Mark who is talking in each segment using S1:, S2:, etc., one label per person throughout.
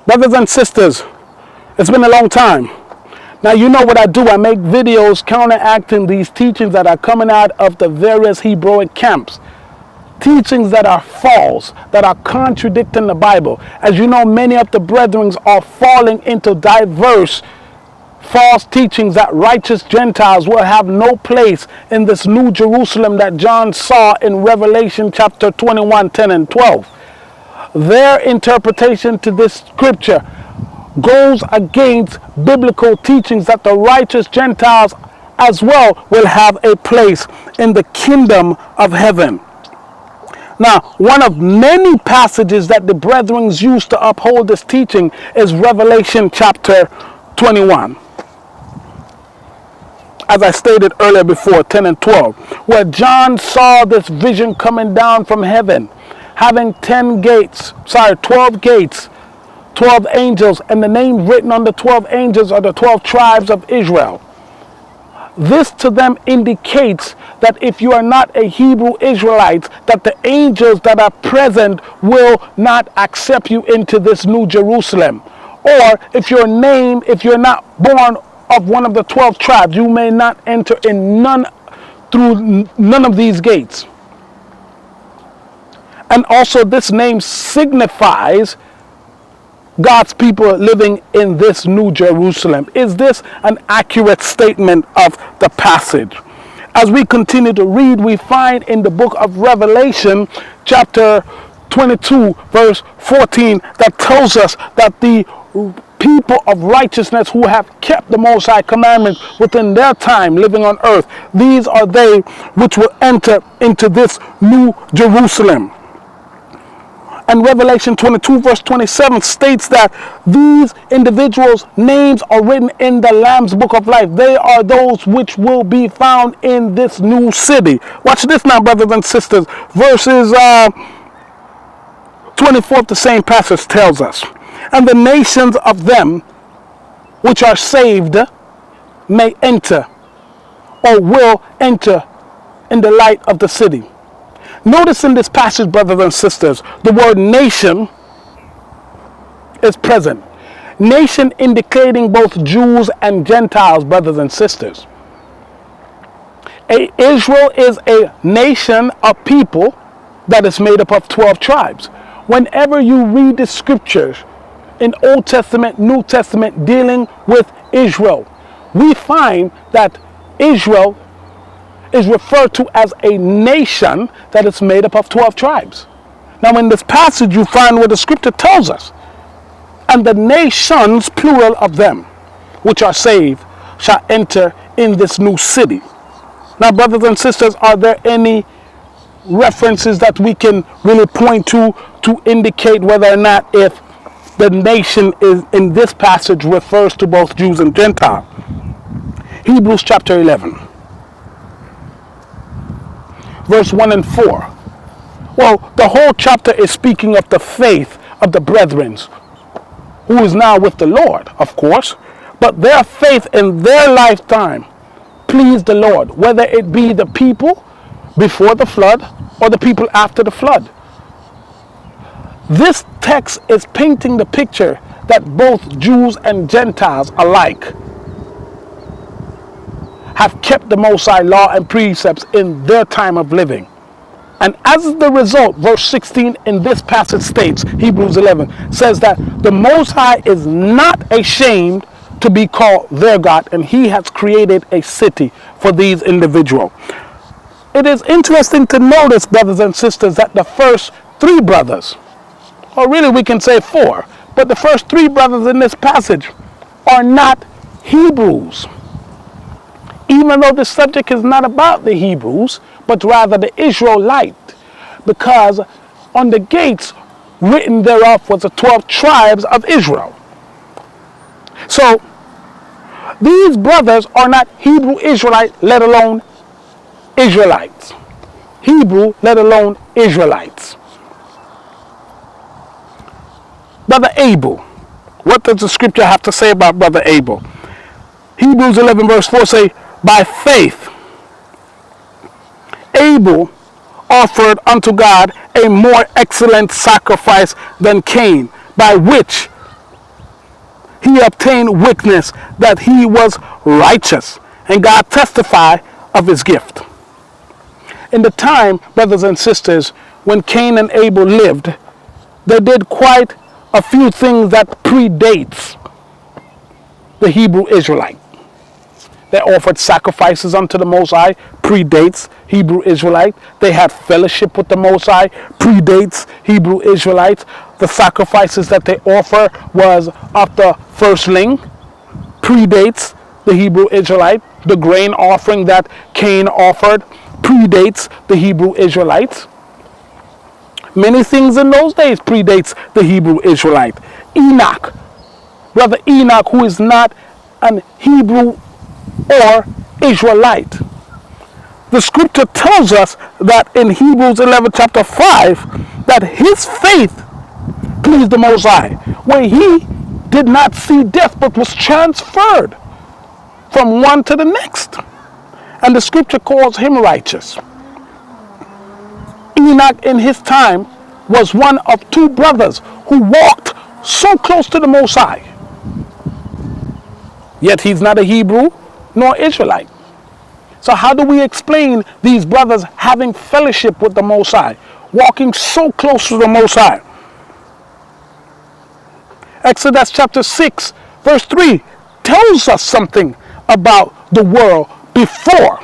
S1: Brothers and sisters, it's been a long time. Now, you know what I do. I make videos counteracting these teachings that are coming out of the various Hebraic camps. Teachings that are false, that are contradicting the Bible. As you know, many of the brethren are falling into diverse false teachings that righteous Gentiles will have no place in this new Jerusalem that John saw in Revelation chapter 21, 10 and 12. Their interpretation to this scripture goes against biblical teachings that the righteous Gentiles as well will have a place in the kingdom of heaven. Now, one of many passages that the brethren use to uphold this teaching is Revelation chapter 21. As I stated earlier before, 10 and 12, where John saw this vision coming down from heaven, having 12 gates, 12 angels, and the name written on the 12 angels are the 12 tribes of Israel. This to them indicates that if you are not a Hebrew Israelite, that the angels that are present will not accept you into this new Jerusalem. Or if you're not born of one of the 12 tribes, you may not enter in through none of these gates. And also this name signifies God's people living in this new Jerusalem. Is this an accurate statement of the passage? As we continue to read, we find in the book of Revelation, chapter 22, verse 14, that tells us that the people of righteousness who have kept the Most High commandments within their time living on earth, these are they which will enter into this new Jerusalem. And Revelation 22 verse 27 states that these individuals' names are written in the Lamb's book of life. They are those which will be found in this new city. Watch this now, brothers and sisters. Verses 24, the same passage tells us, and the nations of them which are saved may enter or will enter in the light of the city. Notice in this passage, brothers and sisters, the word nation is present. Nation indicating both Jews and Gentiles, brothers and sisters. Israel is a nation of people that is made up of 12 tribes. Whenever you read the scriptures in Old Testament, New Testament dealing with Israel, we find that Israel is referred to as a nation that is made up of 12 tribes. Now in this passage you find where the scripture tells us, and the nations, plural of them, which are saved, shall enter in this new city. Now, brothers and sisters, are there any references that we can really point to indicate whether or not if the nation is in this passage refers to both Jews and Gentiles? Hebrews chapter 11. Verse 1 and 4. Well, the whole chapter is speaking of the faith of the brethren, who is now with the Lord, of course, but their faith in their lifetime pleased the Lord, whether it be the people before the flood or the people after the flood. This text is painting the picture that both Jews and Gentiles alike have kept the Most High law and precepts in their time of living. And as the result, verse 16 in this passage states, Hebrews 11, says that the Most High is not ashamed to be called their God, and he has created a city for these individuals. It is interesting to notice, brothers and sisters, that the first three brothers, or really we can say four, but the first three brothers in this passage are not Hebrews. Even though the subject is not about the Hebrews, but rather the Israelite, because on the gates written thereof was the 12 tribes of Israel. So these brothers are not Hebrew Israelite, let alone Israelites. Hebrew, let alone Israelites. Brother Abel. What does the scripture have to say about Brother Abel? Hebrews 11 verse 4 say, by faith, Abel offered unto God a more excellent sacrifice than Cain, by which he obtained witness that he was righteous, and God testified of his gift. In the time, brothers and sisters, when Cain and Abel lived, they did quite a few things that predates the Hebrew Israelite. They offered sacrifices unto the Most High, predates Hebrew Israelite. They had fellowship with the Most High, predates Hebrew Israelites. The sacrifices that they offer was of the firstling, predates the Hebrew Israelite. The grain offering that Cain offered predates the Hebrew Israelites. Many things in those days predates the Hebrew Israelite. Enoch, brother Enoch, who is not an Hebrew or Israelite. The scripture tells us that in Hebrews 11 chapter 5 that his faith pleased the Most High, where he did not see death but was transferred from one to the next. And the scripture calls him righteous. Enoch in his time was one of two brothers who walked so close to the Most High. Yet he's not a Hebrew nor Israelite. So how do we explain these brothers having fellowship with the Most High, walking so close to the Most High? Exodus chapter 6 verse 3 tells us something about the world before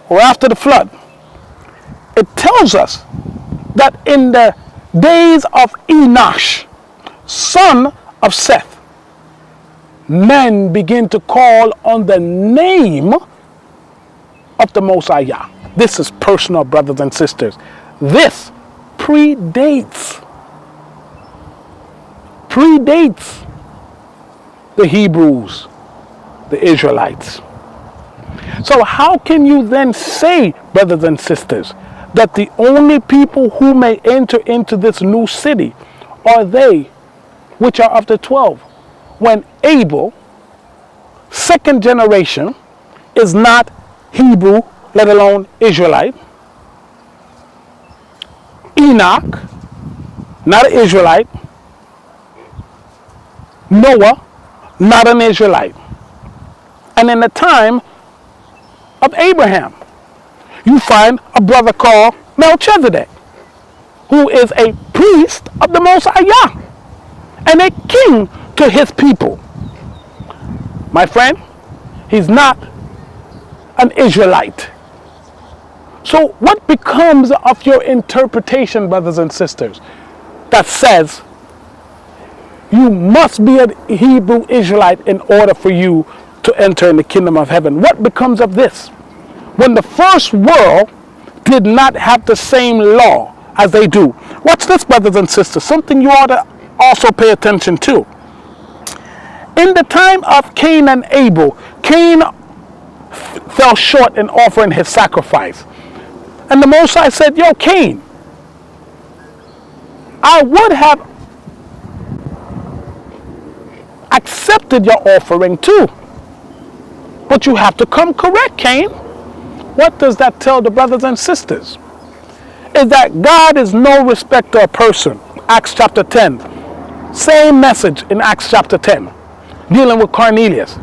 S1: or after the flood. It tells us that in the days of Enosh, son of Seth, men begin to call on the name of the Most High Yah. This is personal, brothers and sisters. This predates the Hebrews, the Israelites. So how can you then say, brothers and sisters, that the only people who may enter into this new city are they which are of the 12, when Abel, second generation, is not Hebrew, let alone Israelite? Enoch, not an Israelite. Noah, not an Israelite. And in the time of Abraham, you find a brother called Melchizedek, who is a priest of the Most High Yah and a king to his people. My friend, he's not an Israelite. So what becomes of your interpretation, brothers and sisters, that says you must be a Hebrew Israelite in order for you to enter in the kingdom of heaven? What becomes of this? When the first world did not have the same law as they do. Watch this, brothers and sisters, something you ought to also pay attention to. In the time of Cain and Abel, Cain fell short in offering his sacrifice. And the Most High said, yo, Cain, I would have accepted your offering too, but you have to come correct, Cain. What does that tell the brothers and sisters? Is that God is no respecter of person. Acts chapter 10. Same message in Acts chapter 10. Dealing with Cornelius.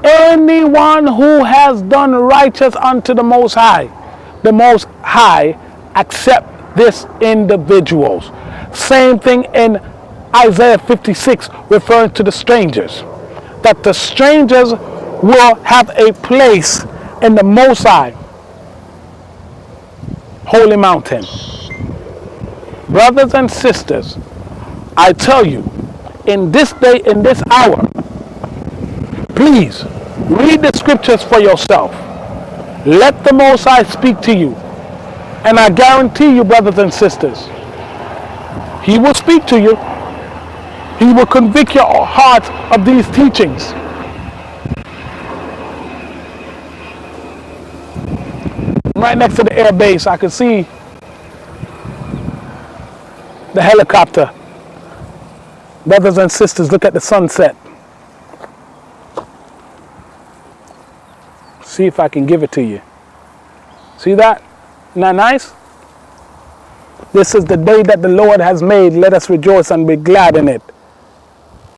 S1: Anyone who has done righteous unto the Most High accept this individuals. Same thing in Isaiah 56, referring to the strangers. That the strangers will have a place in the Most High holy mountain. Brothers and sisters, I tell you, in this day, in this hour, please read the scriptures for yourself. Let the Most High speak to you. And I guarantee you, brothers and sisters, He will speak to you. He will convict your hearts of these teachings. Right next to the air base, I can see the helicopter. Brothers and sisters, look at the sunset. See if I can give it to you. See that? Isn't that nice? This is the day that the Lord has made. Let us rejoice and be glad in it.